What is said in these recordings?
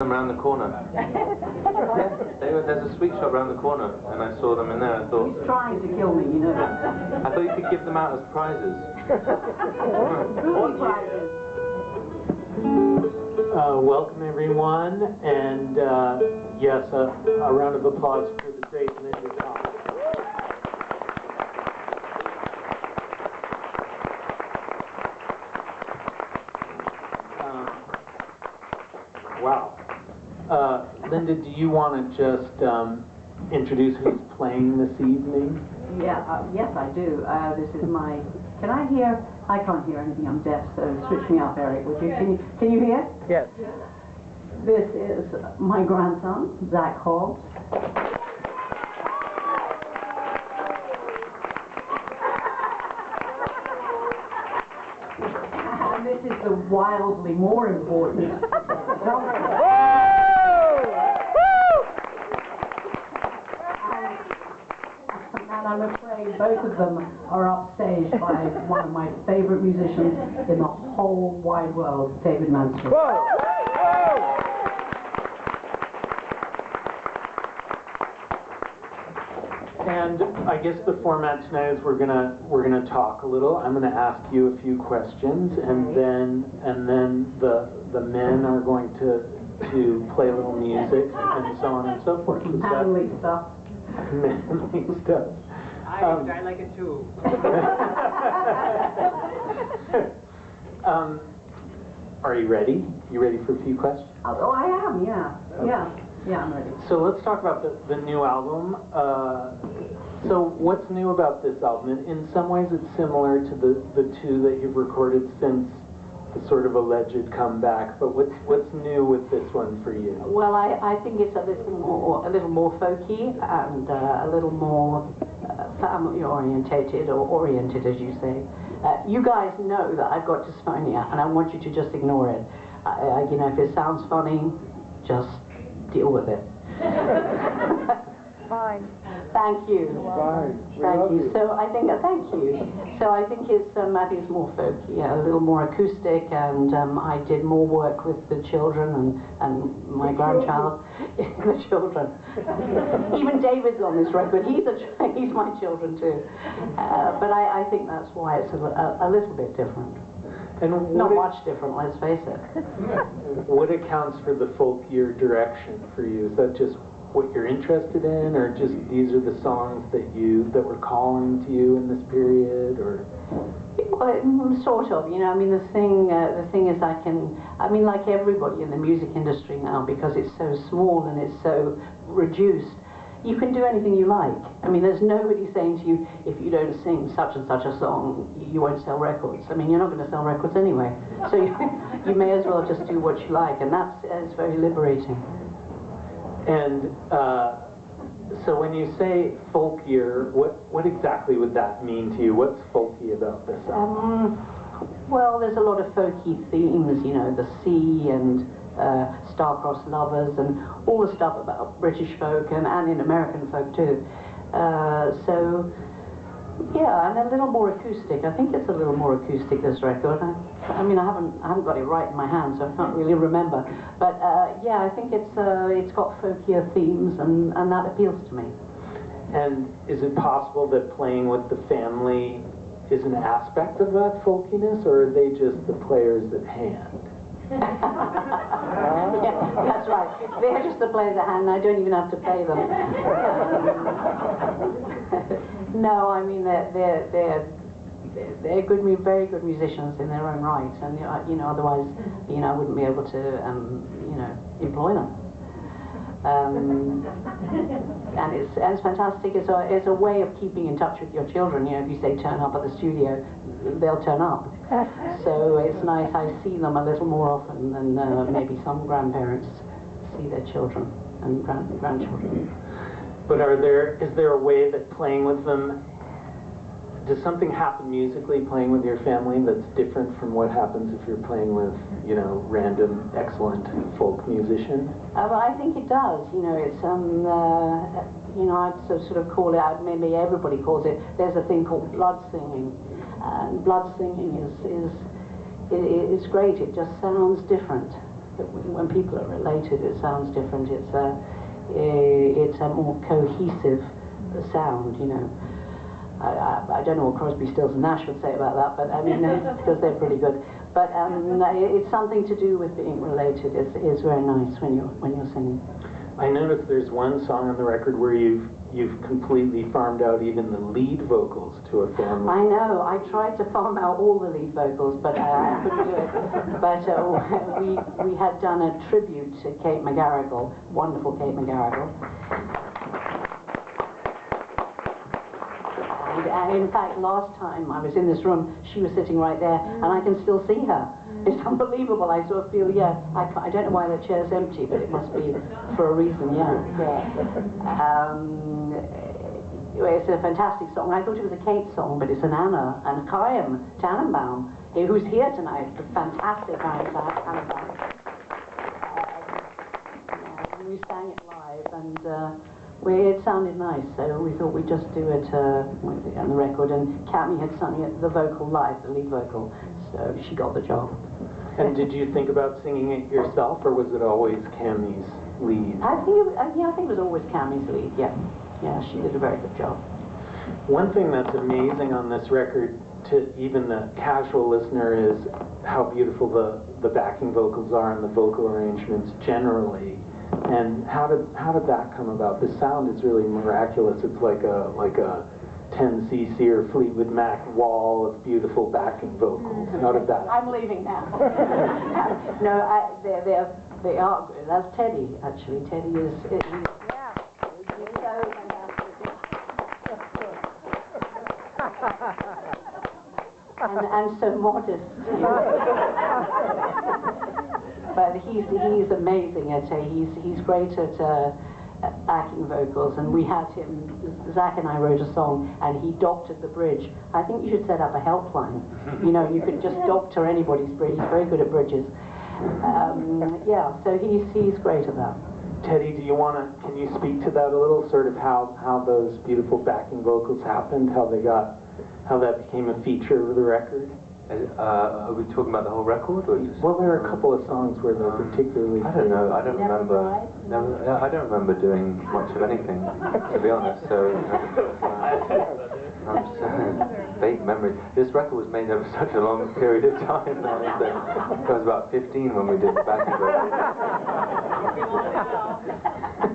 them around the corner. There's a sweet shop around the corner, and I saw them in there. I thought, he's trying to kill me, you know. I thought you could give them out as prizes. Food prizes. Welcome everyone, and yes, a round of applause for the great Linda Thompson. Wow. Linda, do you want to just introduce who's playing this evening? Yeah, yes I do. This is my, can I hear? I can't hear anything, I'm deaf, so switch me up, Eric, would you? Can you hear? Yes. This is my grandson, Zach Hobbs. And this is the wildly more important. And I'm afraid both of them are upstaged by one of my favorite musicians in the whole wide world, David Mansfield. And I guess the format tonight is we're gonna talk a little. I'm gonna ask you a few questions, and then the men are going to play a little music and so on and so forth. Manly stuff. Manly stuff. I like it too. Are you ready? You ready for a few questions? Oh, I am, yeah. Okay. Yeah, I'm ready. So let's talk about the new album. So what's new about this album? In some ways it's similar to the two that you've recorded since the sort of alleged comeback, but what's new with this one for you? Well, I think it's a little more folky and a little more family orientated, or oriented, as you say. You guys know that I've got dysphonia, and I want you to just ignore it. You know, if it sounds funny, just deal with it. Fine. Thank you. Fine. Thank you. So I think, thank you. So I think it's more folky, a little more acoustic, and I did more work with the children and my grandchild, the children. Even David's on this record. He's my children too. But I think that's why it's a little bit different. And not much different, let's face it. What accounts for the folkier direction for you? Is that just what you're interested in, or just these are the songs that were calling to you in this period, or? Well, sort of, you know. I mean, the thing is, I mean, like everybody in the music industry now, because it's so small and it's so reduced, you can do anything you like. I mean, there's nobody saying to you, if you don't sing such and such a song, you won't sell records. I mean, you're not going to sell records anyway. So you may as well just do what you like, and that's very liberating. And so when you say folkier, what exactly would that mean to you? What's folky about this album? Well, there's a lot of folky themes, you know, the sea and star-crossed lovers and all the stuff about British folk and in American folk too. So, yeah, and a little more acoustic. I think it's a little more acoustic, this record. I mean, I haven't got it right in my hand, so I can't really remember. But yeah, I think it's got folkier themes, and that appeals to me. And is it possible that playing with the family is an aspect of that folkiness, or are they just the players at hand? Yeah, that's right. They're just the players at hand. I don't even have to pay them. No, I mean they're very good musicians in their own right, and you know, otherwise, you know, I wouldn't be able to you know, employ them. And it's fantastic. It's a way of keeping in touch with your children. You know, if you say turn up at the studio, they'll turn up. So it's nice. I see them a little more often than maybe some grandparents see their children and grandchildren. But is there a way that playing with them, does something happen musically playing with your family that's different from what happens if you're playing with, you know, random excellent folk musician? Well, I think it does. You know, it's you know, I'd sort of call it out. Maybe everybody calls it. There's a thing called blood singing, and blood singing is great. It just sounds different. when people are related, it sounds different. It's a more cohesive sound, you know. I don't know what Crosby, Stills and Nash would say about that, but I mean, because they're pretty good. But it's something to do with being related. It's very nice when you're singing. I noticed there's one song on the record where you've completely farmed out even the lead vocals to a family. I know. I tried to farm out all the lead vocals, but I couldn't do it. But we had done a tribute to Kate McGarrigle, wonderful Kate McGarrigle. And in fact, last time I was in this room, she was sitting right there, and I can still see her. It's unbelievable. I sort of feel, I don't know why the chair's empty, but it must be for a reason, It's a fantastic song. I thought it was a Kate song, but it's an Anna and Chaim Tannenbaum, who's here tonight. The fantastic Chaim Tannenbaum. We sang it live, and it sounded nice, so we thought we'd just do it on the record. And Cami had sung it, the vocal live, the lead vocal, so she got the job. And did you think about singing it yourself, or was it always Cami's lead? I think it was always Cami's lead. Yeah, she did a very good job. One thing that's amazing on this record, to even the casual listener, is how beautiful the backing vocals are and the vocal arrangements generally. And how did that come about? The sound is really miraculous. It's like a 10cc or Fleetwood Mac wall of beautiful backing vocals. How did that? I'm leaving now. No, they are good. That's Teddy, actually. Teddy is. He's so fantastic. and so modest. But he's amazing at he's great at backing vocals, and we had him, Zach and I wrote a song, and he doctored the bridge. I think you should set up a helpline. You know, you could just doctor anybody's bridge. He's very good at bridges. So he's great at that. Teddy, can you speak to that a little, sort of how those beautiful backing vocals happened, how that became a feature of the record? Are we talking about the whole record, or just? Well, there are a couple of songs where they're particularly. I don't know. I don't remember. I don't remember doing much of anything, to be honest. So, I'm just vague memory. This record was made over such a long period of time. I was about 15 when we did the backing vocals.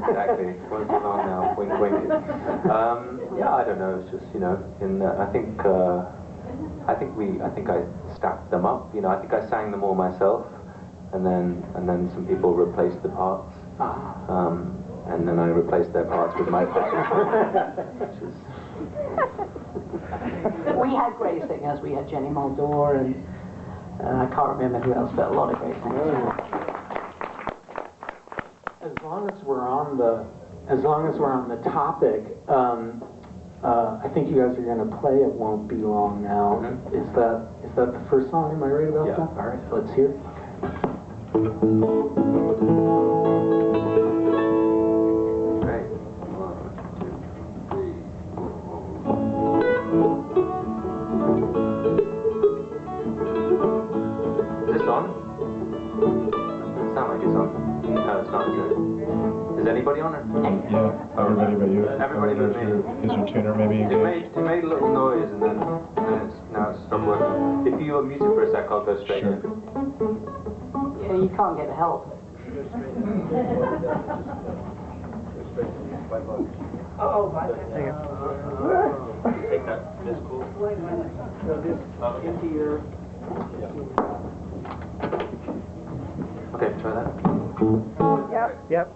Exactly. Won't be long now. Wink, wink. I don't know. It's just I think I stacked them up. You know, I think I sang them all myself, and then some people replaced the parts, and then I replaced their parts with my parts. We had great singers. We had Jenny Muldaur, and I can't remember who else, but a lot of great singers. As long as we're on the topic. I think you guys are going to play It Won't Be Long Now. Mm-hmm. Is that the first song? Am I right about that? All right. Let's hear it. Great. 1, 2, 3. Is this on? Does it sound like it's on? No, it's not, is it? Is anybody on it? Yeah, everybody but you. Everybody but me. Is your tuner maybe engaged? It made a little noise, and then now it's stopped working. If you mute it for a sec, I'll go straight in. Yeah, you can't get help. Take that. This cool. So this into your. Okay, try that. Yep.